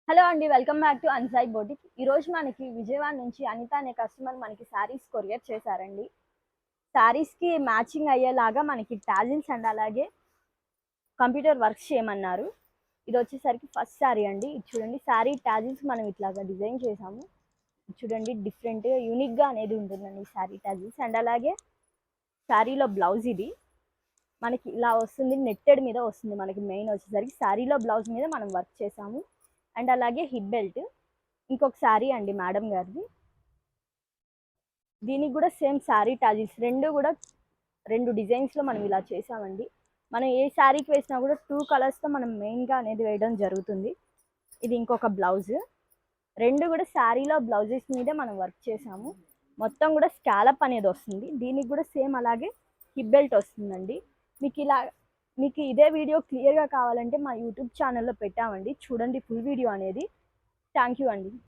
Hello అండి. Welcome back to Ansai boutique. ఈరోజు మనకి విజయవాడ నుంచి అనిత అనే కస్టమర్ మనకి శారీస్ కొరియర్ చేశారండి. శారీస్‌కి మ్యాచింగ్ అయ్యేలాగా మనకి టాజిల్స్ అండ్ అలాగే కంప్యూటర్ వర్క్స్ చేయమన్నారు. ఇదొచ్చేసరికి ఫస్ట్ శారీ అండి. ఇది చూడండి, శారీ టాజిల్స్ మనం ఇట్లాగా డిజైన్ చేసాము. ఇది చూడండి, డిఫరెంట్‌గా యూనిక్‌గా అనేది ఉంటుందండి ఈ శారీ టాజిల్స్. అండ్ అలాగే శారీలో బ్లౌజ్ ఇది. మనకి ఇలా వస్తుంది, నెట్టెడ్ మీద వస్తుంది. మనకి మెయిన్ వచ్చేసరికి శారీలో బ్లౌజ్ మీద మనం వర్క్ చేసాము. అండ్ అలాగే హిప్ బెల్ట్. ఇంకొక శారీ అండి మేడం గారిది. దీనికి కూడా సేమ్ శారీ టాజిల్స్ రెండు డిజైన్స్లో మనం ఇలా చేసామండి. మనం ఏ శారీకి వేసినా కూడా 2 కలర్స్తో మనం మెయిన్గా అనేది వేయడం జరుగుతుంది. ఇది ఇంకొక బ్లౌజ్. రెండు కూడా శారీలో బ్లౌజెస్ మీదే మనం వర్క్ చేసాము. మొత్తం కూడా స్కాలప్ అనేది వస్తుంది. దీనికి కూడా సేమ్ అలాగే హిప్ బెల్ట్ వస్తుందండి. మీకు ఇదే వీడియో క్లియర్గా కావాలంటే మా యూట్యూబ్ ఛానల్లో పెట్టామండి, చూడండి ఫుల్ వీడియో అనేది. థ్యాంక్ యూ అండి.